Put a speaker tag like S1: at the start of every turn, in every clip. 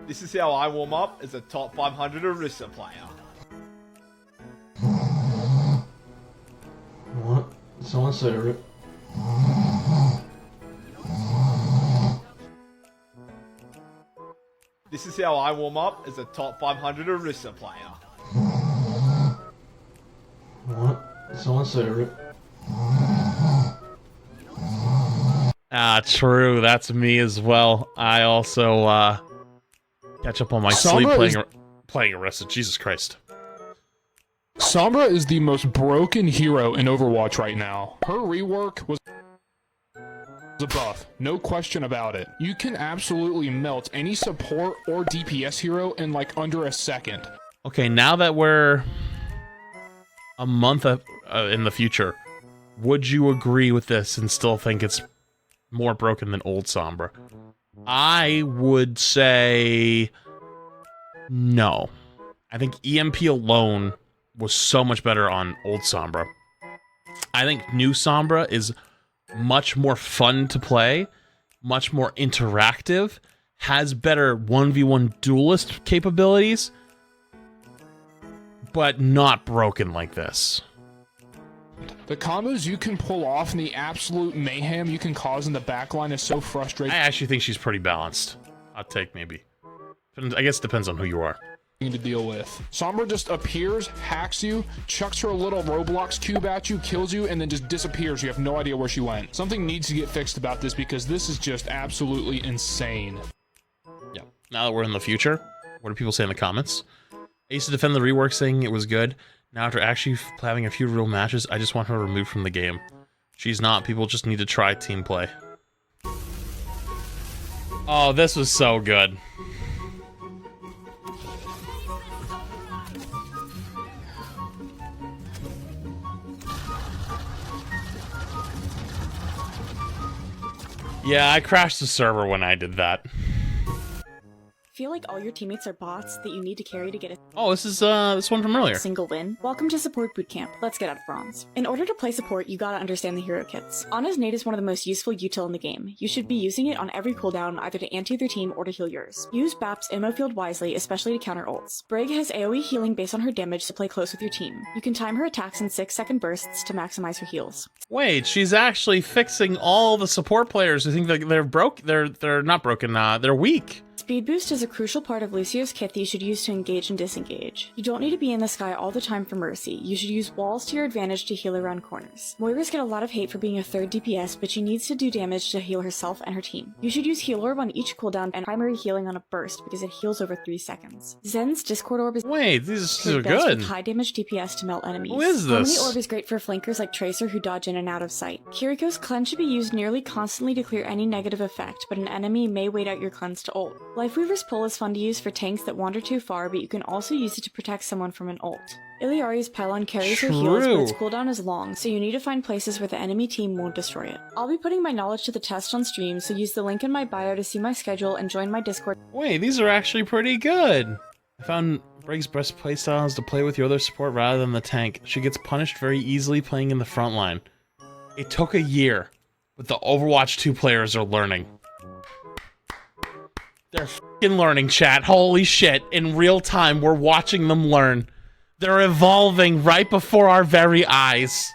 S1: This is how I warm up as a top 500 Orisa player.
S2: What? Someone say it.
S1: This is how I warm up as a top 500 Orisa player.
S2: What? Someone say it.
S3: Ah, true. That's me as well. I also catch up on my sleep playing Arrested. Jesus Christ.
S4: Sombra is the most broken hero in Overwatch right now. Her rework was a buff, no question about it. You can absolutely melt any support or DPS hero in like under a second.
S3: Okay, now that we're a month in the future, would you agree with this and still think it's more broken than old Sombra? I would say no. I think EMP alone was so much better on old Sombra. I think new Sombra is much more fun to play, much more interactive, has better 1v1 duelist capabilities, but not broken like this.
S4: The combos you can pull off and the absolute mayhem you can cause in the backline is so frustrating.
S3: I actually think she's pretty balanced. Hot take, maybe. I guess it depends on who you are.
S4: To deal with. Sombra just appears, hacks you, chucks her little Roblox cube at you, kills you, and then just disappears. You have no idea where she went. Something needs to get fixed about this because this is just absolutely insane.
S3: Yeah. Now that we're in the future, what do people say in the comments? I used to defend the rework saying it was good. Now after actually having a few real matches, I just want her removed from the game. She's not. People just need to try team play. Oh, this was so good. Yeah, I crashed the server when I did that.
S5: Feel like all your teammates are bots that you need to carry to get a
S3: Oh, this is this one from earlier.
S5: single win? Welcome to Support Bootcamp. Let's get out of bronze. In order to play support, you gotta understand the hero kits. Ana's nade is one of the most useful util in the game. You should be using it on every cooldown, either to anti their team or to heal yours. Use BAP's ammo field wisely, especially to counter ults. Brig has AoE healing based on her damage to play close with your team. You can time her attacks in 6-second bursts to maximize her heals.
S3: Wait, she's actually fixing all the support players who think that they're broke. They're not broken. They're weak.
S5: Speed boost is a crucial part of Lucio's kit that you should use to engage and disengage. You don't need to be in the sky all the time for Mercy. You should use walls to your advantage to heal around corners. Moira's get a lot of hate for being a third DPS, but she needs to do damage to heal herself and her team. You should use Heal Orb on each cooldown and primary healing on a burst because it heals over 3 seconds. Zen's Discord Orb is
S3: Wait, these are
S5: best
S3: good.
S5: with high damage DPS to melt enemies.
S3: Who is this?
S5: Harmony Orb is great for flankers like Tracer who dodge in and out of sight. Kiriko's cleanse should be used nearly constantly to clear any negative effect, but an enemy may wait out your cleanse to ult. Lifeweaver's pull is fun to use for tanks that wander too far, but you can also use it to protect someone from an ult. Iliari's pylon carries her heals, but its cooldown is long, so you need to find places where the enemy team won't destroy it. I'll be putting my knowledge to the test on stream, so use the link in my bio to see my schedule and join my Discord.
S3: Wait, these are actually pretty good. I found Brig's best playstyle is to play with your other support rather than the tank. She gets punished very easily playing in the front line. It took a year, but the Overwatch 2 players are learning. They're f***ing learning, chat. Holy shit. In real time, we're watching them learn. They're evolving right before our very eyes.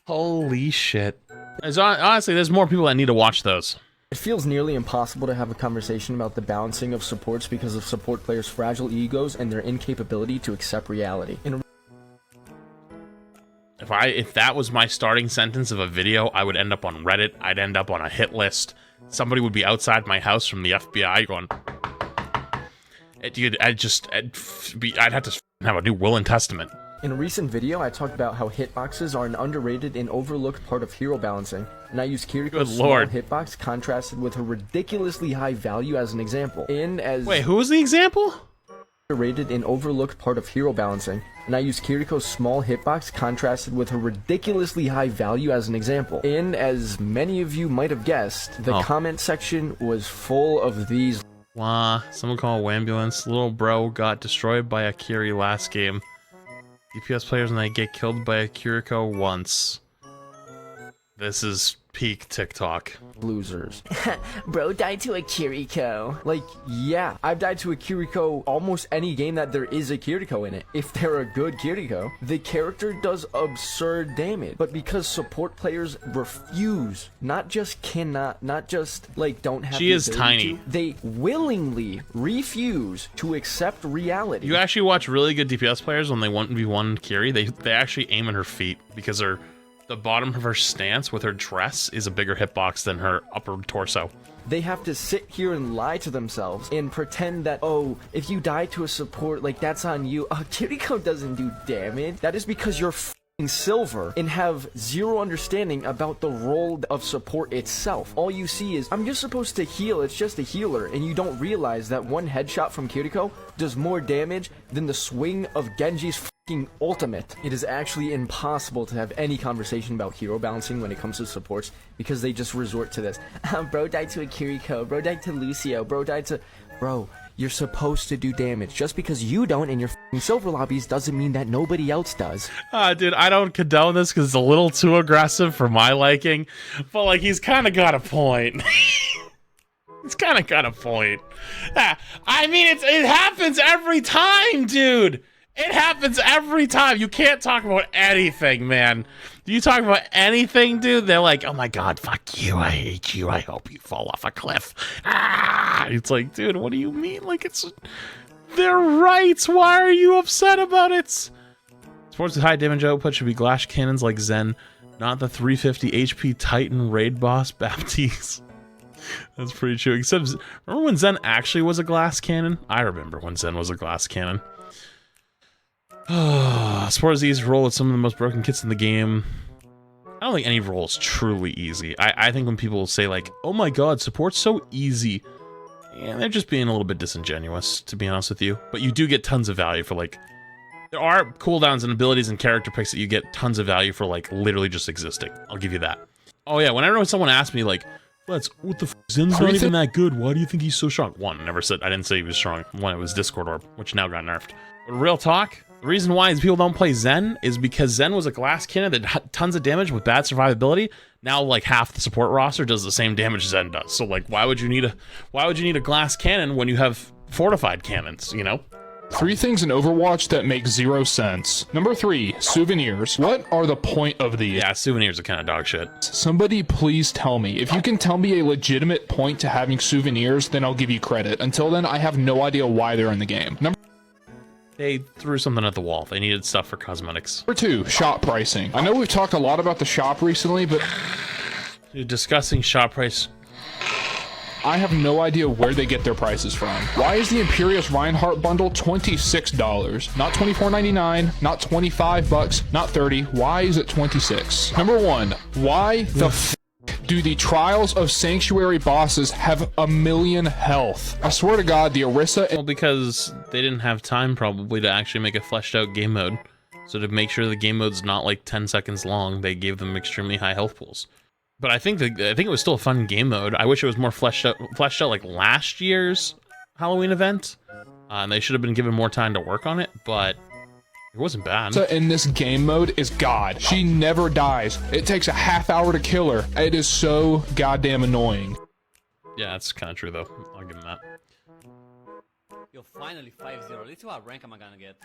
S3: Holy shit. Honestly, there's more people that need to watch those.
S6: It feels nearly impossible to have a conversation about the balancing of supports because of support players' fragile egos and their incapability to accept reality.
S3: If that was my starting sentence of a video, I would end up on Reddit. I'd end up on a hit list. Somebody would be outside my house from the FBI going, I'd have to have a new will and testament.
S6: In a recent video, I talked about how hitboxes are an underrated and overlooked part of hero balancing, and I used Kiriko's small hitbox contrasted with her ridiculously high value as an example.
S3: Wait, who was the example?
S6: Underrated and overlooked part of hero balancing, and I used Kiriko's small hitbox contrasted with her ridiculously high value as an example. And as many of you might have guessed, the comment section was full of these.
S3: Wah, someone call ambulance. Little bro got destroyed by a Kiri last game. DPS players and they get killed by a Kiriko once. This is peak TikTok.
S6: Losers. Bro died to a Kiriko. Like, yeah, I've died to a Kiriko almost any game that there is a Kiriko in it. If they're a good Kiriko, the character does absurd damage. But because support players refuse, not just cannot, not just like don't have.
S3: She
S6: the
S3: is
S6: ability
S3: tiny.
S6: to, they willingly refuse to accept reality.
S3: You actually watch really good DPS players when they 1v1 Kiri, they actually aim at her feet because the bottom of her stance with her dress is a bigger hitbox than her upper torso.
S6: They have to sit here and lie to themselves and pretend that, oh, if you die to a support, like, that's on you. Kiriko doesn't do damage. That is because you're f***ing silver and have zero understanding about the role of support itself. All you see is, I'm just supposed to heal, it's just a healer, and you don't realize that one headshot from Kiriko does more damage than the swing of Genji's f***ing ultimate. It is actually impossible to have any conversation about hero balancing when it comes to supports because they just resort to this. Bro died to a Kiriko, bro died to Lucio, bro died to... Bro, you're supposed to do damage. Just because you don't in your f***ing silver lobbies doesn't mean that nobody else does.
S3: Dude, I don't condone this because it's a little too aggressive for my liking, but like he's kind of got a point. He's kind of got a point. I mean, it happens every time, dude. It happens every time. You can't talk about anything, man. You talk about anything, dude, they're like, oh my god, fuck you, I hate you, I hope you fall off a cliff. Ah! It's like, dude, what do you mean? Like, it's... They're right! Why are you upset about it? Sports with high damage output should be glass cannons like Zen, not the 350 HP Titan raid boss Baptiste. That's pretty true. Except, remember when Zen actually was a glass cannon? I remember when Zen was a glass cannon. Support is easy to roll with some of the most broken kits in the game. I don't think any role is truly easy. I think when people say like, oh my god, support's so easy, and they're just being a little bit disingenuous, to be honest with you. But you do get tons of value for like, there are cooldowns and abilities and character picks that you get tons of value for like literally just existing. I'll give you that. Oh yeah, whenever someone asks me like, what the f***, Zen's not even that good, why do you think he's so strong? One, I didn't say he was strong. One, it was Discord Orb, which now got nerfed. But real talk, the reason why people don't play Zen is because Zen was a glass cannon that had tons of damage with bad survivability. Now like half the support roster does the same damage Zen does. So like why would you need a glass cannon when you have fortified cannons, you know?
S4: 3 things in Overwatch that make 0 sense. Number 3, souvenirs. What are the point of these?
S3: Yeah, souvenirs are kind of dog shit.
S4: Somebody please tell me. If you can tell me a legitimate point to having souvenirs, then I'll give you credit. Until then, I have no idea why they're in the game.
S3: They threw something at the wall. They needed stuff for cosmetics.
S4: Number 2, shop pricing. I know we've talked a lot about the shop recently, but...
S3: Dude, discussing shop price...
S4: I have no idea where they get their prices from. Why is the Imperious Reinhardt bundle $26? Not $24.99, not $25, not $30. Why is it $26? Number 1, why the f do the Trials of Sanctuary bosses have 1,000,000 health? I swear to god, the Orisa...
S3: Well, because they didn't have time probably to actually make a fleshed out game mode. So to make sure the game mode's not like 10 seconds long, they gave them extremely high health pools. But I think it was still a fun game mode. I wish it was more fleshed out like last year's Halloween event. And they should have been given more time to work on it, but it wasn't bad.
S4: In this game mode is God. She never dies. It takes a half hour to kill her. It is so goddamn annoying.
S3: Yeah, that's kind of true though. I'll give him that.
S7: Yo, finally 5-0. Let's see what rank am I gonna get.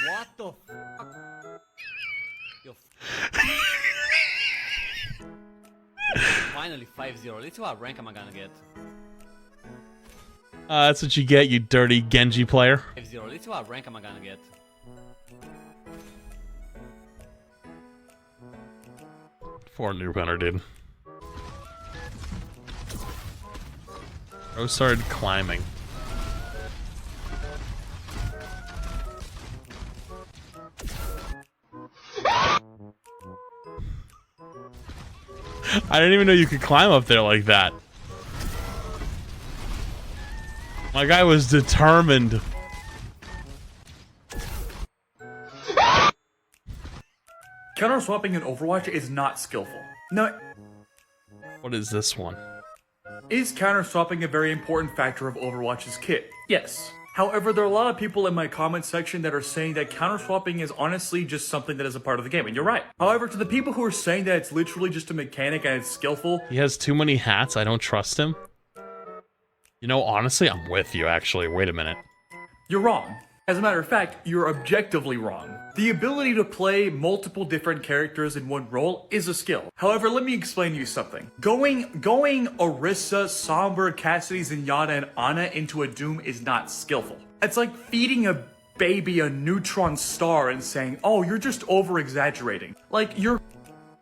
S7: What the fuck? Yo. Finally 5-0. Let's see what rank am I gonna get.
S3: That's what you get, you dirty Genji player.
S7: 5-0. Let's see what rank am I gonna get.
S3: For noob hunter, dude. Rose started climbing. I didn't even know you could climb up there like that. My guy was determined.
S8: Counter swapping in Overwatch is not skillful. No.
S3: What is this one?
S8: Is counter swapping a very important factor of Overwatch's kit? Yes. However, there are a lot of people in my comment section that are saying that counter swapping is honestly just something that is a part of the game, and you're right. However, to the people who are saying that it's literally just a mechanic and it's skillful,
S3: He has too many hats. I don't trust him. You know, honestly, I'm with you, actually. Wait a minute.
S8: you're wrong. As a matter of fact, you're objectively wrong. The ability to play multiple different characters in one role is a skill. However, let me explain to you something. Going Orisa, Sombra, Cassidy, Zenyatta, and Ana into a Doom is not skillful. It's like feeding a baby a neutron star and saying, oh, you're just over-exaggerating. Like, you're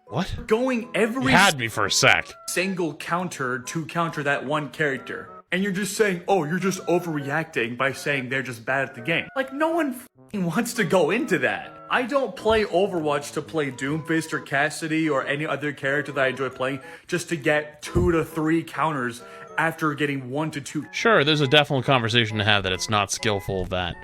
S3: What?
S8: going
S3: You
S8: every
S3: had me for a sec.
S8: single counter to counter that one character. And you're just saying, oh, you're just overreacting by saying they're just bad at the game. Like, no one f***ing wants to go into that. I don't play Overwatch to play Doomfist or Cassidy or any other character that I enjoy playing just to get 2 to 3 counters after getting 1 to 2.
S3: Sure, there's a definite conversation to have that it's not skillful that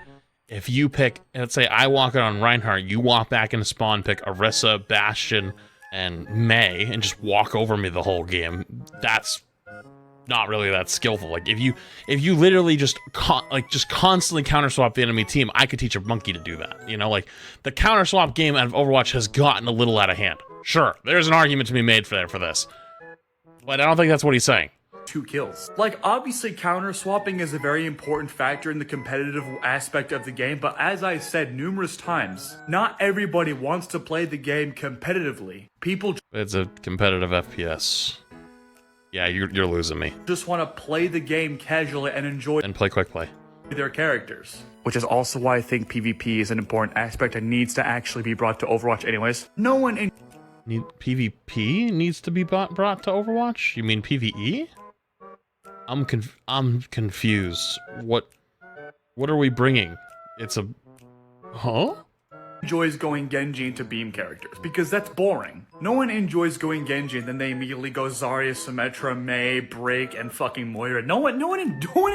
S3: if you pick, let's say I walk out on Reinhardt, you walk back into spawn, pick Orisa, Bastion, and Mei, and just walk over me the whole game. That's not really that skillful. Like if you literally just constantly counter swap the enemy team, I could teach a monkey to do that. You know, like the counter swap game out of Overwatch has gotten a little out of hand. Sure, there's an argument to be made for this, but I don't think that's what he's saying.
S8: 2 kills. Like, obviously counter swapping is a very important factor in the competitive aspect of the game, but as I said numerous times, not everybody wants to play the game competitively. People
S3: It's a competitive FPS. Yeah, you're losing me.
S8: just want to play the game casually and enjoy
S3: And play quick play.
S8: their characters. Which is also why I think PvP is an important aspect and needs to actually be brought to Overwatch anyways. No one
S3: PvP needs to be brought to Overwatch? You mean PvE? I'm confused. What are we bringing? It's a... Huh?
S8: enjoys going Genji into beam characters, because that's boring. No one enjoys going Genji and then they immediately go Zarya, Symmetra, Mei, Break, and fucking Moira. No one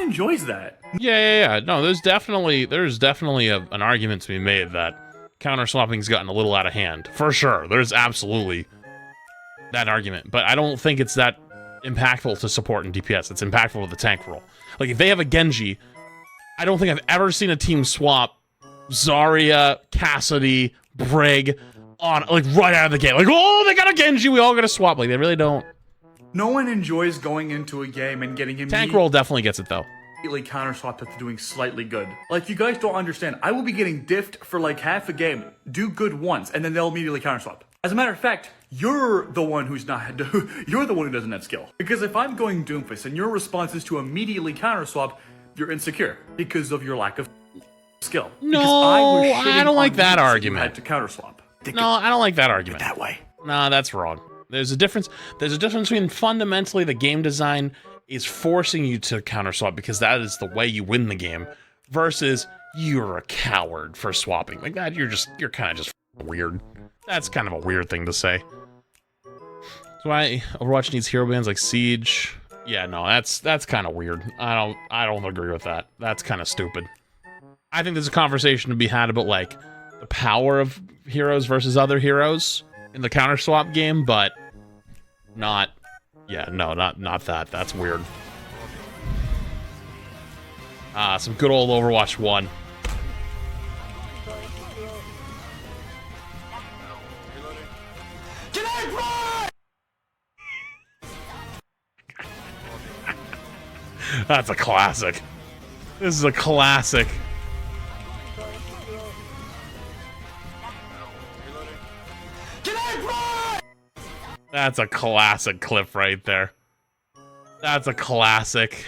S8: enjoys that.
S3: Yeah. No, there's definitely an argument to be made that counter swapping's gotten a little out of hand. For sure. There's absolutely that argument. But I don't think it's that impactful to support in DPS. It's impactful to the tank role. Like, if they have a Genji, I don't think I've ever seen a team swap Zarya, Cassidy, Brig on, like, right out of the gate. Like, oh, they got a Genji, we all gotta swap. Like, they really don't.
S8: No one enjoys going into a game and getting
S3: Tank role definitely gets it, though.
S8: immediately counter swapped after doing slightly good. Like, you guys don't understand. I will be getting diffed for like half a game, do good once, and then they'll immediately counter swap. As a matter of fact, you're the one who's not, you're the one who doesn't have skill. Because if I'm going Doomfist and your response is to immediately counter swap, you're insecure because of your lack of skill.
S3: No,
S8: because
S3: I don't like that
S8: you
S3: argument.
S8: had to counter swap.
S3: No, I don't like that argument.
S8: That way.
S3: Nah, that's wrong. There's a difference between fundamentally the game design is forcing you to counter swap because that is the way you win the game, versus you're a coward for swapping. Like that, you're kind of just weird. That's kind of a weird thing to say. That's why Overwatch needs hero bands like Siege. Yeah, no, that's kind of weird. I don't agree with that. That's kind of stupid. I think there's a conversation to be had about like the power of heroes versus other heroes in the counter swap game, but not that. That's weird. Some good old Overwatch 1. That's a classic. This is a classic. That's a classic clip right there. That's a classic.